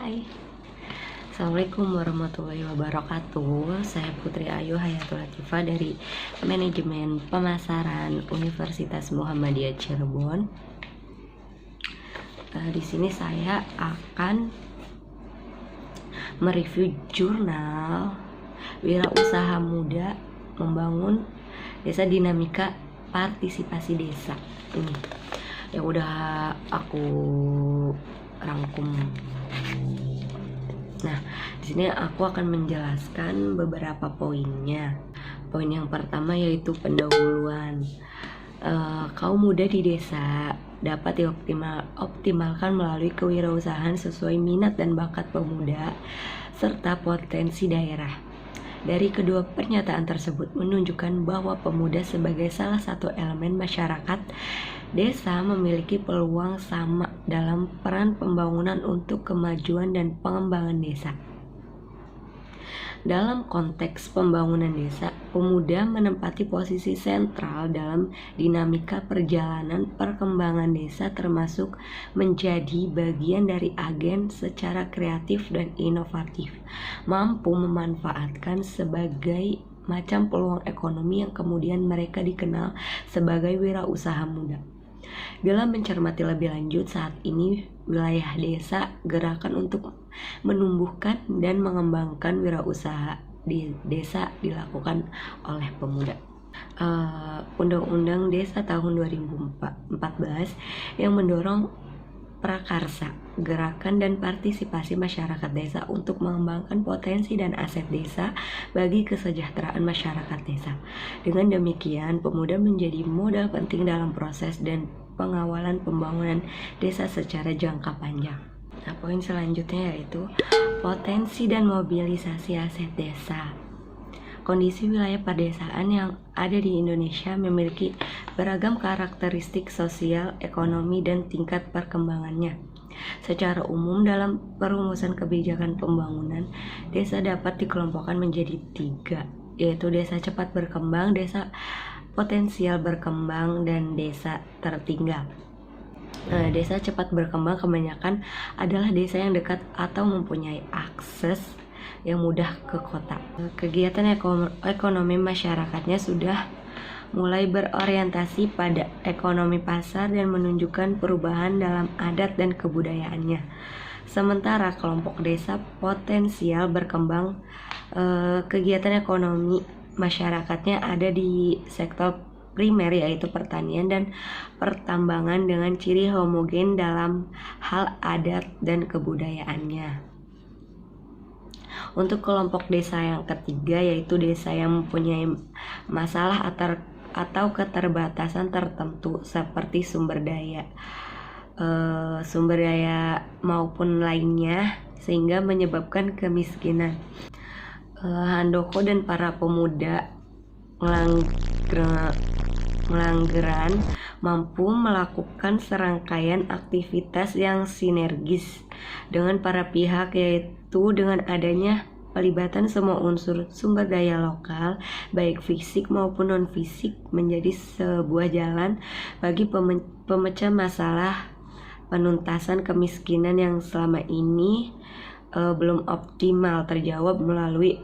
Hai, Assalamualaikum warahmatullahi wabarakatuh. Saya Putri Ayu Hayatul Latifah dari Manajemen Pemasaran Universitas Muhammadiyah Cirebon. Di sini saya akan mereview jurnal Wirausaha Muda Membangun Desa Dinamika Partisipasi Desa. Ini yang udah aku rangkum. Nah, di sini aku akan menjelaskan beberapa poinnya. Poin yang pertama yaitu pendahuluan. Kaum muda di desa dapat dioptimalkan melalui kewirausahaan sesuai minat dan bakat pemuda serta potensi daerah. Dari kedua pernyataan tersebut menunjukkan bahwa pemuda sebagai salah satu elemen masyarakat desa memiliki peluang sama dalam peran pembangunan untuk kemajuan dan pengembangan desa. Dalam konteks pembangunan desa, pemuda menempati posisi sentral dalam dinamika perjalanan perkembangan desa, termasuk menjadi bagian dari agen secara kreatif dan inovatif, mampu memanfaatkan sebagai macam peluang ekonomi yang kemudian mereka dikenal sebagai wirausaha muda. Bila mencermati lebih lanjut, saat ini wilayah desa gerakan untuk menumbuhkan dan mengembangkan wirausaha di desa dilakukan oleh pemuda. Undang-Undang Desa tahun 2014 yang mendorong prakarsa, gerakan dan partisipasi masyarakat desa untuk mengembangkan potensi dan aset desa bagi kesejahteraan masyarakat desa. Dengan demikian, pemuda menjadi modal penting dalam proses dan pengawalan pembangunan desa secara jangka panjang. Nah, poin selanjutnya yaitu potensi dan mobilisasi aset desa. Kondisi wilayah pedesaan yang ada di Indonesia memiliki beragam karakteristik sosial, ekonomi, dan tingkat perkembangannya. Secara umum, dalam perumusan kebijakan pembangunan, desa dapat dikelompokkan menjadi 3, yaitu desa cepat berkembang, desa potensial berkembang, dan desa tertinggal. Desa cepat berkembang kebanyakan adalah desa yang dekat atau mempunyai akses yang mudah ke kota. Kegiatan ekonomi masyarakatnya sudah mulai berorientasi pada ekonomi pasar dan menunjukkan perubahan dalam adat dan kebudayaannya. Sementara kelompok desa potensial berkembang, kegiatan ekonomi masyarakatnya ada di sektor primer yaitu pertanian dan pertambangan dengan ciri homogen dalam hal adat dan kebudayaannya. Untuk kelompok desa yang ketiga yaitu desa yang mempunyai masalah atau keterbatasan tertentu seperti sumber daya maupun lainnya sehingga menyebabkan kemiskinan. Handoko dan para pemuda Ngelanggeran mampu melakukan serangkaian aktivitas yang sinergis dengan para pihak, yaitu dengan adanya pelibatan semua unsur sumber daya lokal baik fisik maupun non fisik menjadi sebuah jalan bagi pemecah masalah penuntasan kemiskinan yang selama ini belum optimal terjawab melalui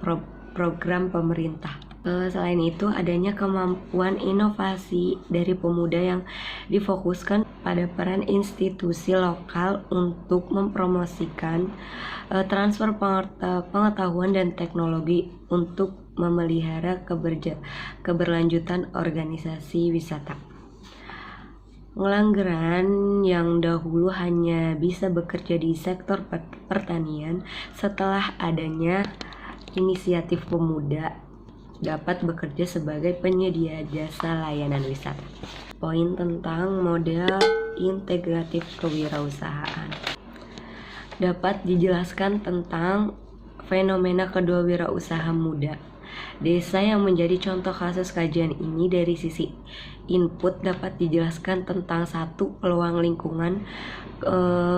program pemerintah. Selain itu, adanya kemampuan inovasi dari pemuda yang difokuskan pada peran institusi lokal untuk mempromosikan transfer pengetahuan dan teknologi untuk memelihara keberlanjutan organisasi wisata. Ngelanggeran yang dahulu hanya bisa bekerja di sektor pertanian, setelah adanya inisiatif pemuda dapat bekerja sebagai penyedia jasa layanan wisata. Poin tentang model integratif kewirausahaan dapat dijelaskan tentang fenomena kedua wirausaha muda desa yang menjadi contoh kasus kajian ini. Dari sisi input dapat dijelaskan tentang 1. Peluang lingkungan.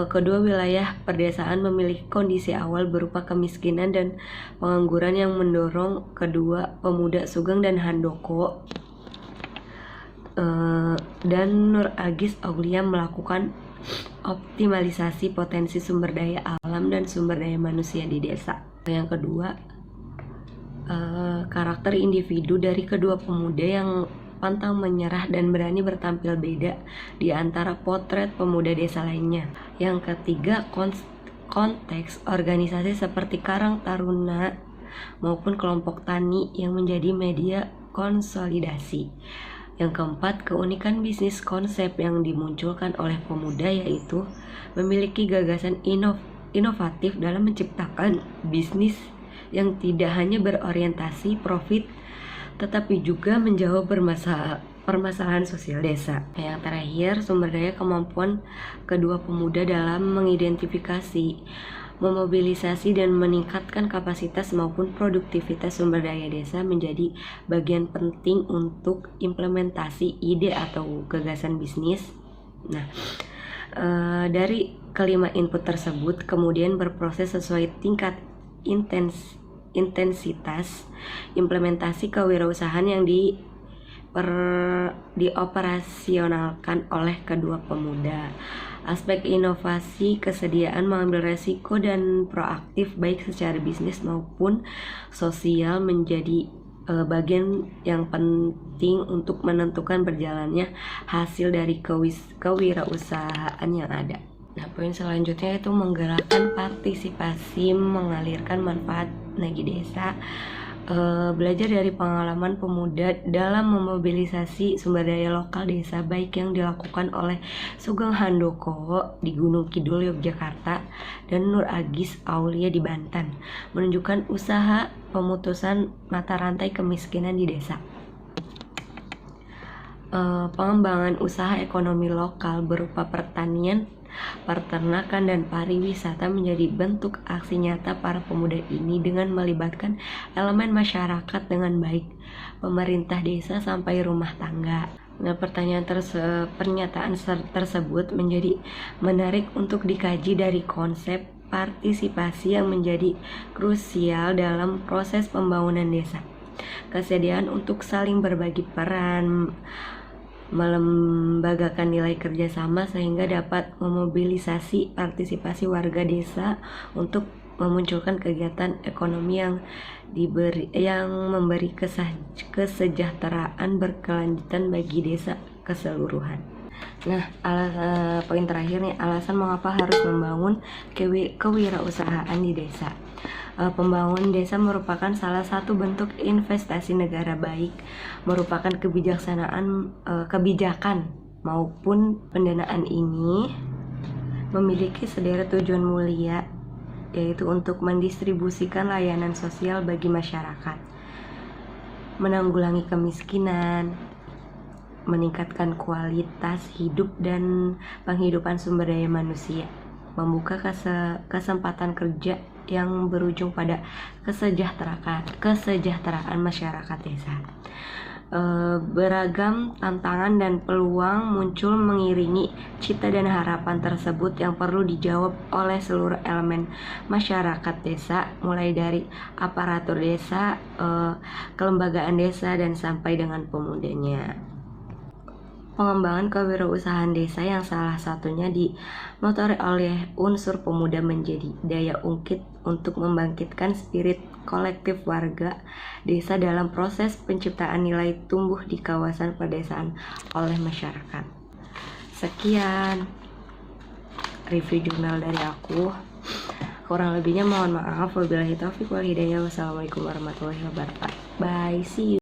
Kedua wilayah perdesaan memiliki kondisi awal berupa kemiskinan dan pengangguran yang mendorong kedua pemuda Sugeng dan Handoko dan Nur Agis Aulia melakukan optimalisasi potensi sumber daya alam dan sumber daya manusia di desa. Yang kedua, karakter individu dari kedua pemuda yang pantang menyerah dan berani bertampil beda di antara potret pemuda desa lainnya. Yang ketiga, konteks organisasi seperti Karang Taruna maupun kelompok tani yang menjadi media konsolidasi. Yang keempat, keunikan bisnis konsep yang dimunculkan oleh pemuda, yaitu memiliki gagasan inovatif dalam menciptakan bisnis yang tidak hanya berorientasi profit tetapi juga menjawab permasalahan sosial desa. Yang terakhir, sumber daya kemampuan kedua pemuda dalam mengidentifikasi, memobilisasi dan meningkatkan kapasitas maupun produktivitas sumber daya desa menjadi bagian penting untuk implementasi ide atau gagasan bisnis. Nah, dari kelima input tersebut kemudian berproses sesuai tingkat intensitas implementasi kewirausahaan yang dioperasionalkan oleh kedua pemuda. Aspek inovasi, kesediaan mengambil resiko dan proaktif baik secara bisnis maupun sosial menjadi bagian yang penting untuk menentukan berjalannya hasil dari kewirausahaan yang ada. Nah, poin selanjutnya itu menggerakkan partisipasi, mengalirkan manfaat bagi desa. Belajar dari pengalaman pemuda dalam memobilisasi sumber daya lokal desa, baik yang dilakukan oleh Sugeng Handoko di Gunung Kidul Yogyakarta dan Nur Agis Aulia di Banten, menunjukkan usaha pemutusan mata rantai kemiskinan di desa. Pengembangan usaha ekonomi lokal berupa pertanian, peternakan dan pariwisata menjadi bentuk aksi nyata para pemuda ini dengan melibatkan elemen masyarakat dengan baik, pemerintah desa sampai rumah tangga. Nah, pernyataan tersebut menjadi menarik untuk dikaji dari konsep partisipasi yang menjadi krusial dalam proses pembangunan desa. Kesediaan untuk saling berbagi peran, melembagakan nilai kerjasama sehingga dapat memobilisasi partisipasi warga desa untuk memunculkan kegiatan ekonomi yang memberi kesejahteraan berkelanjutan bagi desa keseluruhan. Nah, poin terakhir nih, alasan mengapa harus membangun kewirausahaan di desa. Pembangunan desa merupakan salah satu bentuk investasi negara, baik merupakan kebijakan maupun pendanaan ini memiliki sederet tujuan mulia, yaitu untuk mendistribusikan layanan sosial bagi masyarakat, menanggulangi kemiskinan, meningkatkan kualitas hidup dan penghidupan sumber daya manusia, membuka kesempatan kerja yang berujung pada kesejahteraan masyarakat desa. Beragam tantangan dan peluang muncul mengiringi cita dan harapan tersebut yang perlu dijawab oleh seluruh elemen masyarakat desa, mulai dari aparatur desa, kelembagaan desa dan sampai dengan pemudanya. Pengembangan kewirausahaan desa yang salah satunya dimotori oleh unsur pemuda menjadi daya ungkit untuk membangkitkan spirit kolektif warga desa dalam proses penciptaan nilai tumbuh di kawasan pedesaan oleh masyarakat. Sekian review jurnal dari aku. Kurang lebihnya mohon maaf. Wabillahi taufiq wal hidayah. Wassalamualaikum warahmatullahi wabarakatuh. Bye, see you.